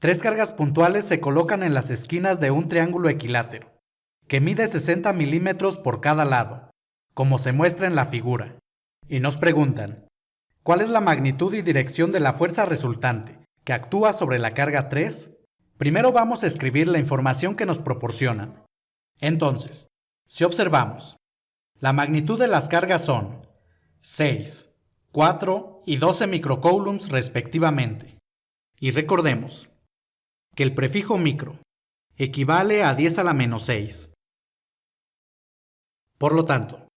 Tres cargas puntuales se colocan en las esquinas de un triángulo equilátero, que mide 60 milímetros por cada lado, como se muestra en la figura. Y nos preguntan, ¿cuál es la magnitud y dirección de la fuerza resultante que actúa sobre la carga 3? Primero vamos a escribir la información que nos proporcionan. Entonces, si observamos, la magnitud de las cargas son 6, 4 y 12 microcoulombs respectivamente. Y recordemos que el prefijo micro equivale a 10 a la menos 6. Por lo tanto,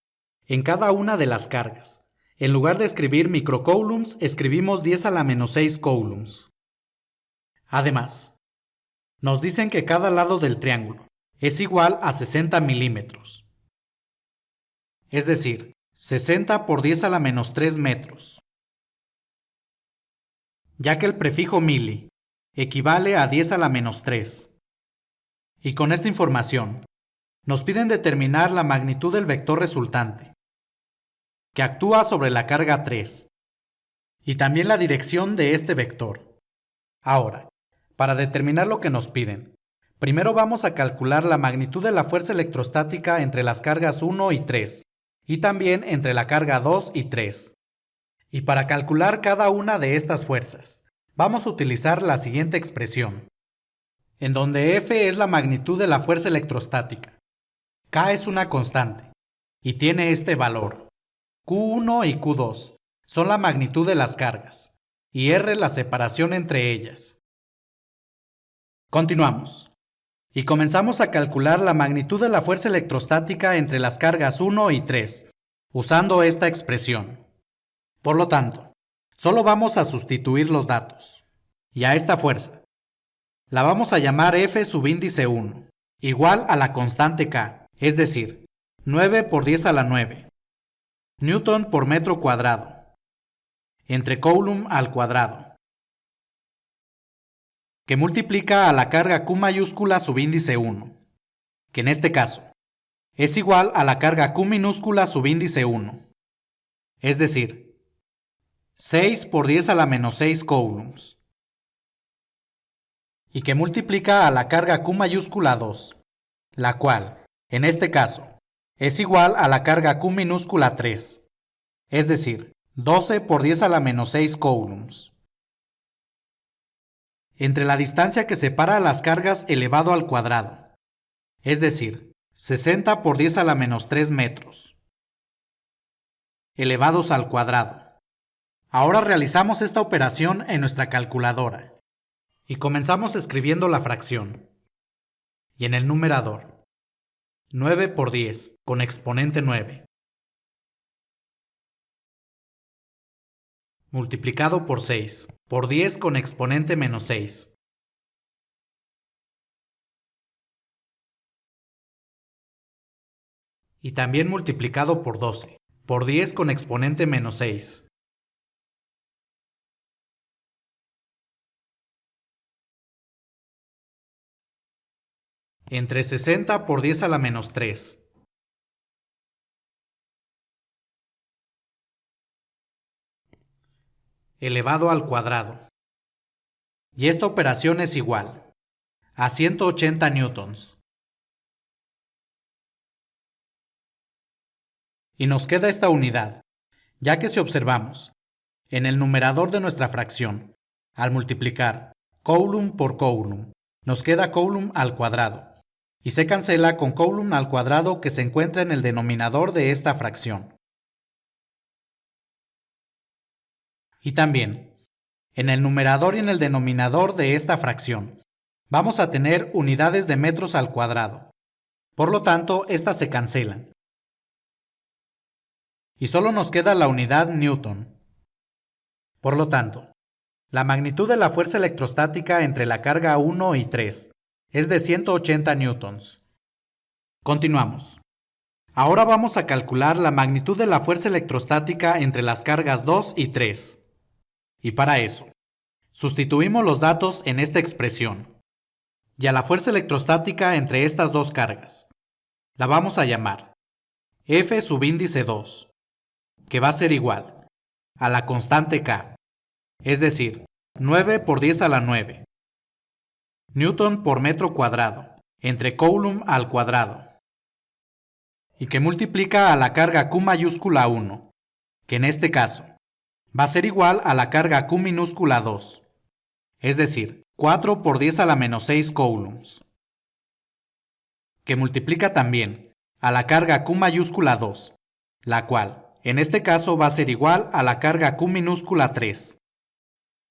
en cada una de las cargas, en lugar de escribir microcoulombs, escribimos 10 a la menos 6 coulombs. Además, nos dicen que cada lado del triángulo es igual a 60 milímetros. Es decir, 60 por 10 a la menos 3 metros. Ya que el prefijo mili equivale a 10 a la menos 3. Y con esta información, nos piden determinar la magnitud del vector resultante, que actúa sobre la carga 3, y también la dirección de este vector. Ahora, para determinar lo que nos piden, primero vamos a calcular la magnitud de la fuerza electrostática entre las cargas 1 y 3, y también entre la carga 2 y 3. Y para calcular cada una de estas fuerzas, vamos a utilizar la siguiente expresión, en donde F es la magnitud de la fuerza electrostática, K es una constante, y tiene este valor. Q1 y Q2 son la magnitud de las cargas, y R la separación entre ellas. Continuamos, y comenzamos a calcular la magnitud de la fuerza electrostática entre las cargas 1 y 3, usando esta expresión. Por lo tanto, solo vamos a sustituir los datos. Y a esta fuerza la vamos a llamar F subíndice 1, igual a la constante K, es decir, 9 por 10 a la 9, Newton por metro cuadrado, entre coulomb al cuadrado, que multiplica a la carga Q mayúscula subíndice 1, que en este caso es igual a la carga Q minúscula subíndice 1, es decir, 6 por 10 a la menos 6 coulombs, y que multiplica a la carga Q mayúscula 2, la cual, en este caso, es igual a la carga Q minúscula 3, es decir, 12 por 10 a la menos 6 coulombs. Entre la distancia que separa las cargas elevado al cuadrado, es decir, 60 por 10 a la menos 3 metros, elevados al cuadrado. Ahora realizamos esta operación en nuestra calculadora y comenzamos escribiendo la fracción. Y en el numerador, 9 por 10 con exponente 9, multiplicado por 6 por 10 con exponente menos 6. Y también multiplicado por 12 por 10 con exponente menos 6. Entre 60 por 10 a la menos 3. Elevado al cuadrado. Y esta operación es igual a 180 newtons. Y nos queda esta unidad, ya que si observamos, en el numerador de nuestra fracción, al multiplicar coulomb por coulomb, nos queda coulomb al cuadrado, y se cancela con coulomb al cuadrado que se encuentra en el denominador de esta fracción. Y también, en el numerador y en el denominador de esta fracción, vamos a tener unidades de metros al cuadrado. Por lo tanto, estas se cancelan. Y solo nos queda la unidad newton. Por lo tanto, la magnitud de la fuerza electrostática entre la carga 1 y 3 es de 180 newtons. Continuamos. Ahora vamos a calcular la magnitud de la fuerza electrostática entre las cargas 2 y 3. Y para eso, sustituimos los datos en esta expresión. Y a la fuerza electrostática entre estas dos cargas la vamos a llamar F subíndice 2, que va a ser igual a la constante K, es decir, 9 por 10 a la 9, Newton por metro cuadrado, entre Coulomb al cuadrado, y que multiplica a la carga Q mayúscula 1, que en este caso va a ser igual a la carga Q minúscula 2, es decir, 4 por 10 a la menos 6 coulombs, que multiplica también a la carga Q mayúscula 2, la cual en este caso va a ser igual a la carga Q minúscula 3,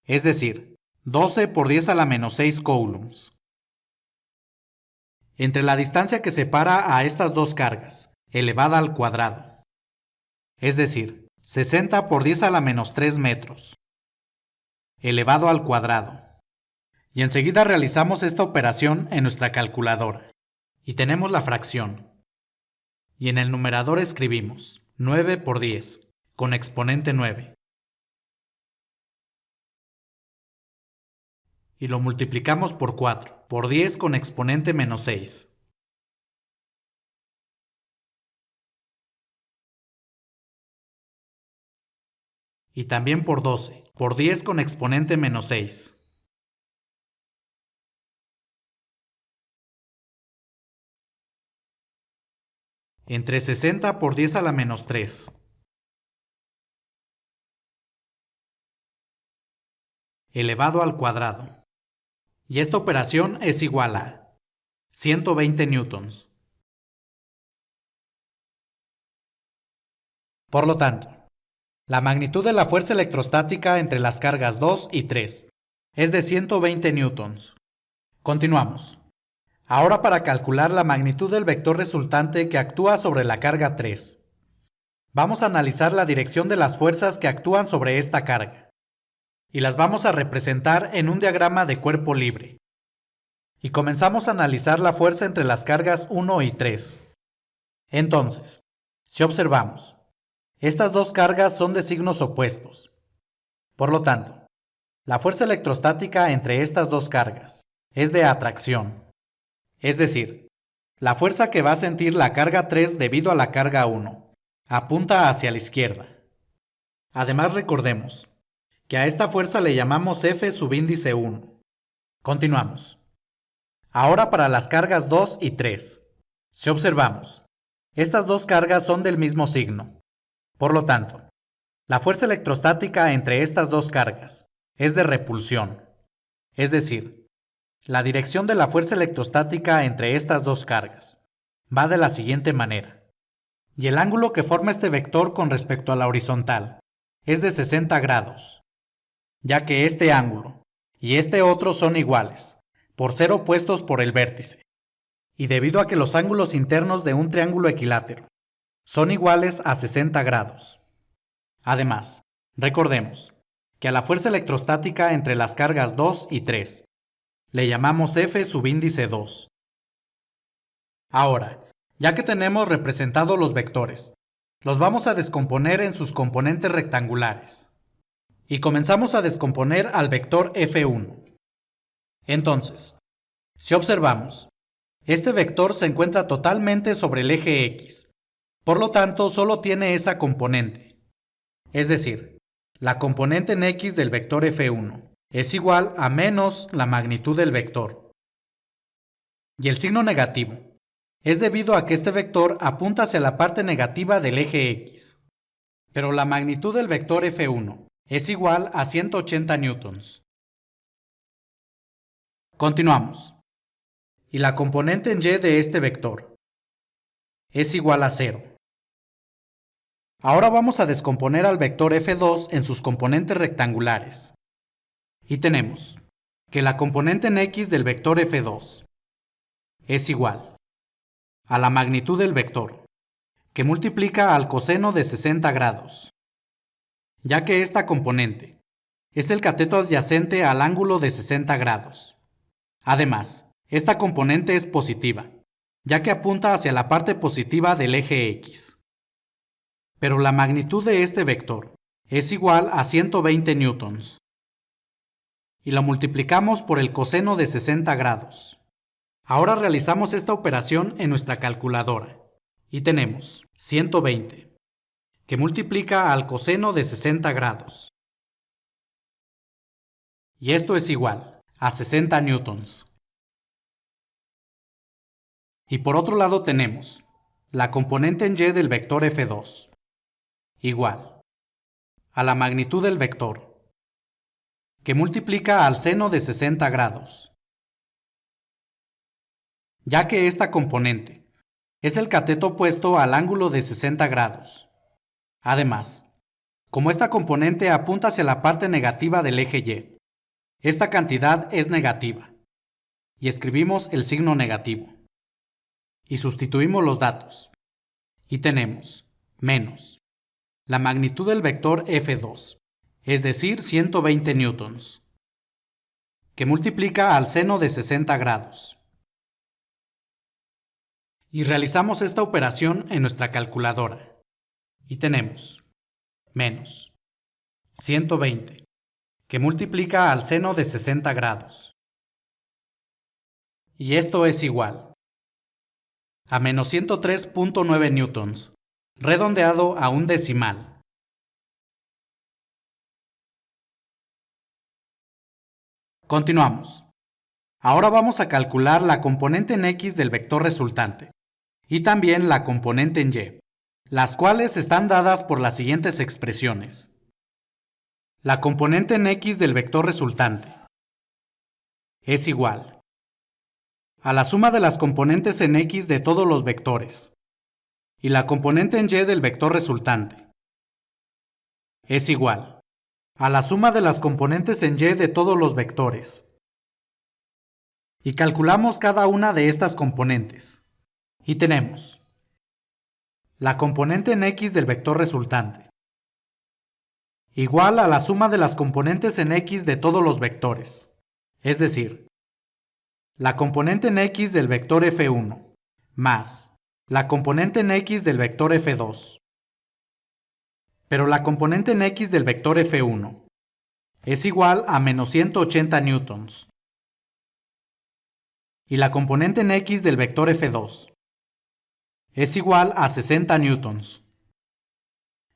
es decir, 12 por 10 a la menos 6 coulombs. Entre la distancia que separa a estas dos cargas, elevada al cuadrado, es decir, 60 por 10 a la menos 3 metros, elevado al cuadrado. Y enseguida realizamos esta operación en nuestra calculadora, y tenemos la fracción. Y en el numerador escribimos 9 por 10, con exponente 9. Y lo multiplicamos por 4, por 10 con exponente menos 6. Y también por 12, por 10 con exponente menos 6. Entre 60 por 10 a la menos 3. Elevado al cuadrado. Y esta operación es igual a 120 newtons. Por lo tanto, la magnitud de la fuerza electrostática entre las cargas 2 y 3 es de 120 newtons. Continuamos. Ahora para calcular la magnitud del vector resultante que actúa sobre la carga 3. Vamos a analizar la dirección de las fuerzas que actúan sobre esta carga. Y las vamos a representar en un diagrama de cuerpo libre. Y comenzamos a analizar la fuerza entre las cargas 1 y 3. Entonces, si observamos, estas dos cargas son de signos opuestos. Por lo tanto, la fuerza electrostática entre estas dos cargas es de atracción. Es decir, la fuerza que va a sentir la carga 3 debido a la carga 1 apunta hacia la izquierda. Además recordemos que a esta fuerza le llamamos F subíndice 1. Continuamos. Ahora para las cargas 2 y 3. Si observamos, estas dos cargas son del mismo signo. Por lo tanto, la fuerza electrostática entre estas dos cargas es de repulsión. Es decir, la dirección de la fuerza electrostática entre estas dos cargas va de la siguiente manera. Y el ángulo que forma este vector con respecto a la horizontal es de 60 grados, ya que este ángulo y este otro son iguales, por ser opuestos por el vértice, y debido a que los ángulos internos de un triángulo equilátero son iguales a 60 grados. Además, recordemos que a la fuerza electrostática entre las cargas 2 y 3 le llamamos F subíndice 2. Ahora, ya que tenemos representados los vectores, los vamos a descomponer en sus componentes rectangulares. Y comenzamos a descomponer al vector F1. Entonces, si observamos, este vector se encuentra totalmente sobre el eje X, por lo tanto solo tiene esa componente. Es decir, la componente en X del vector F1 es igual a menos la magnitud del vector. Y el signo negativo es debido a que este vector apunta hacia la parte negativa del eje X. Pero la magnitud del vector F1 es igual a 180 newtons. Continuamos. Y la componente en Y de este vector es igual a 0. Ahora vamos a descomponer al vector F2 en sus componentes rectangulares. Y tenemos que la componente en X del vector F2 es igual a la magnitud del vector, que multiplica al coseno de 60 grados, ya que esta componente es el cateto adyacente al ángulo de 60 grados. Además, esta componente es positiva, ya que apunta hacia la parte positiva del eje X. Pero la magnitud de este vector es igual a 120 newtons. Y lo multiplicamos por el coseno de 60 grados. Ahora realizamos esta operación en nuestra calculadora. Y tenemos 120, que multiplica al coseno de 60 grados. Y esto es igual a 60 newtons. Y por otro lado tenemos la componente en y del vector f2 igual a la magnitud del vector, que multiplica al seno de 60 grados, ya que esta componente es el cateto opuesto al ángulo de 60 grados. Además, como esta componente apunta hacia la parte negativa del eje y, esta cantidad es negativa, y escribimos el signo negativo. Y sustituimos los datos, y tenemos menos la magnitud del vector f2, es decir, 120 newtons, que multiplica al seno de 60 grados. Y realizamos esta operación en nuestra calculadora, y tenemos menos 120, que multiplica al seno de 60 grados. Y esto es igual a menos 103.9 newtons, redondeado a un decimal. Continuamos. Ahora vamos a calcular la componente en x del vector resultante y también la componente en y, las cuales están dadas por las siguientes expresiones. La componente en x del vector resultante es igual a la suma de las componentes en x de todos los vectores, y la componente en y del vector resultante es igual a la suma de las componentes en y de todos los vectores. Y calculamos cada una de estas componentes. Y tenemos la componente en x del vector resultante igual a la suma de las componentes en x de todos los vectores, es decir, la componente en x del vector f1 más la componente en x del vector f2. Pero la componente en x del vector f1 es igual a menos 180 newtons. Y la componente en x del vector f2 es igual a 60 newtons.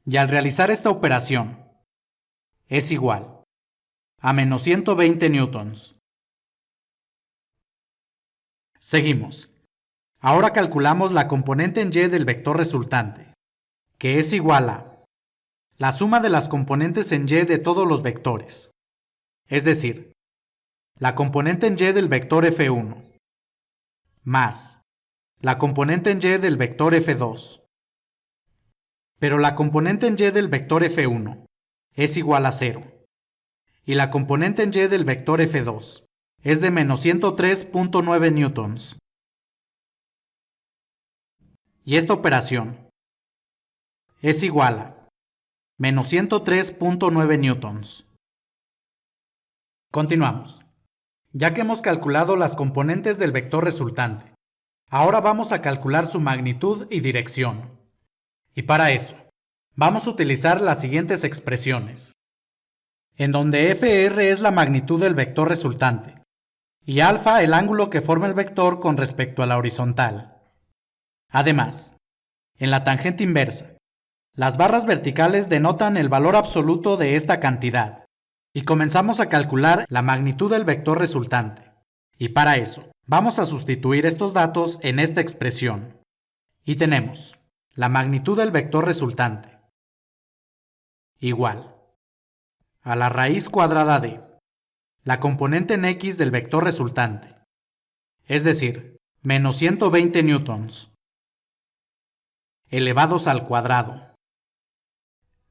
Y al realizar esta operación, es igual a menos 120 newtons. Seguimos. Ahora calculamos la componente en y del vector resultante, que es igual a la suma de las componentes en y de todos los vectores, es decir, la componente en y del vector f1 más la componente en y del vector f2. Pero la componente en y del vector f1 es igual a 0, y la componente en y del vector f2 es de menos 103.9 newtons. Y esta operación es igual a menos 103.9 newtons. Continuamos. Ya que hemos calculado las componentes del vector resultante, ahora vamos a calcular su magnitud y dirección. Y para eso, vamos a utilizar las siguientes expresiones, en donde fr es la magnitud del vector resultante y alfa el ángulo que forma el vector con respecto a la horizontal. Además, en la tangente inversa, las barras verticales denotan el valor absoluto de esta cantidad, y comenzamos a calcular la magnitud del vector resultante. Y para eso, vamos a sustituir estos datos en esta expresión. Y tenemos la magnitud del vector resultante igual a la raíz cuadrada de la componente en x del vector resultante, es decir, menos 120 newtons, elevados al cuadrado,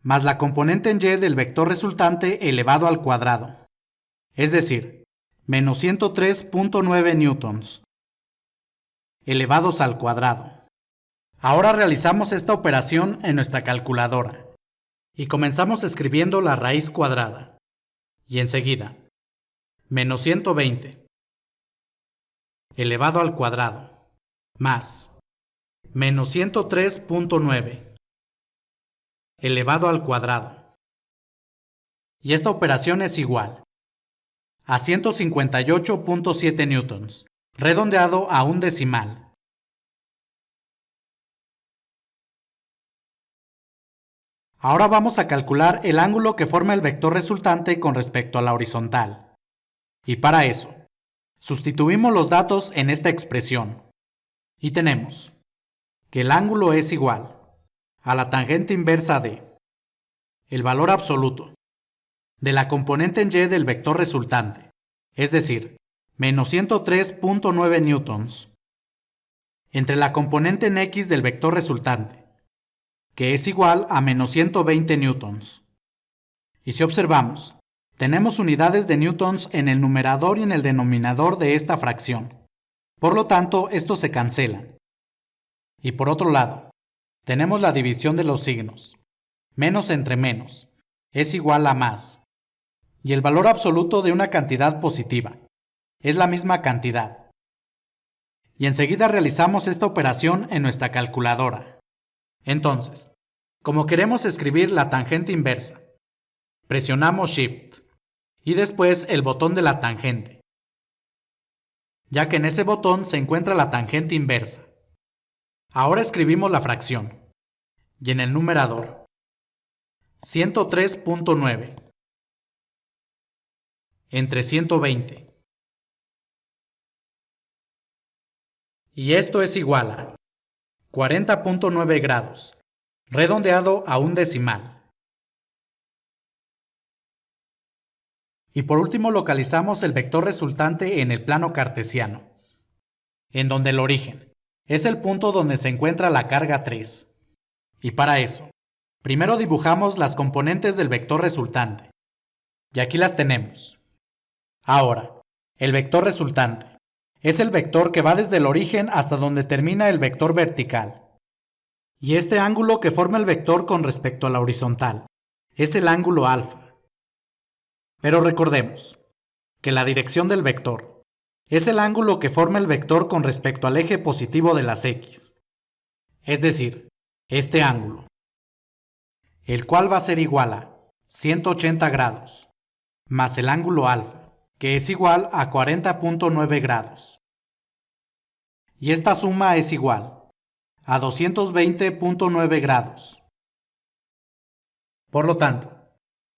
más la componente en y del vector resultante elevado al cuadrado, es decir, menos 103.9 newtons, elevados al cuadrado. Ahora realizamos esta operación en nuestra calculadora, y comenzamos escribiendo la raíz cuadrada, y enseguida, menos 120, elevado al cuadrado, más menos 103.9, elevado al cuadrado. Y esta operación es igual a 158.7 newtons, redondeado a un decimal. Ahora vamos a calcular el ángulo que forma el vector resultante con respecto a la horizontal. Y para eso, sustituimos los datos en esta expresión. Y tenemos que el ángulo es igual a la tangente inversa de el valor absoluto de la componente en y del vector resultante, es decir, menos 103.9 newtons, entre la componente en x del vector resultante, que es igual a menos 120 newtons. Y si observamos, tenemos unidades de newtons en el numerador y en el denominador de esta fracción. Por lo tanto, estos se cancelan. Y por otro lado, tenemos la división de los signos. Menos entre menos es igual a más. Y el valor absoluto de una cantidad positiva es la misma cantidad. Y enseguida realizamos esta operación en nuestra calculadora. Entonces, como queremos escribir la tangente inversa, presionamos Shift y después el botón de la tangente, ya que en ese botón se encuentra la tangente inversa. Ahora escribimos la fracción y en el numerador 103.9 entre 120. Y esto es igual a 40.9 grados, redondeado a un decimal. Y por último localizamos el vector resultante en el plano cartesiano, en donde el origen es el punto donde se encuentra la carga 3. Y para eso, primero dibujamos las componentes del vector resultante. Y aquí las tenemos. Ahora, el vector resultante es el vector que va desde el origen hasta donde termina el vector vertical. Y este ángulo que forma el vector con respecto a la horizontal es el ángulo alfa. Pero recordemos que la dirección del vector es el ángulo que forma el vector con respecto al eje positivo de las x. Es decir, este ángulo, el cual va a ser igual a 180 grados, más el ángulo alfa, que es igual a 40.9 grados. Y esta suma es igual a 220.9 grados. Por lo tanto,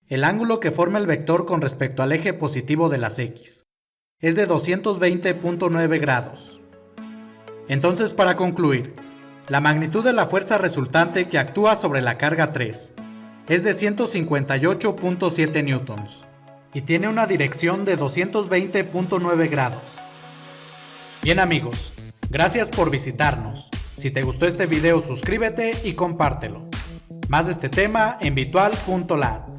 el ángulo que forma el vector con respecto al eje positivo de las x es de 220.9 grados. Entonces, para concluir, la magnitud de la fuerza resultante que actúa sobre la carga 3 es de 158.7 newtons y tiene una dirección de 220.9 grados. Bien amigos, gracias por visitarnos. Si te gustó este video, suscríbete y compártelo. Más de este tema en virtual.lat.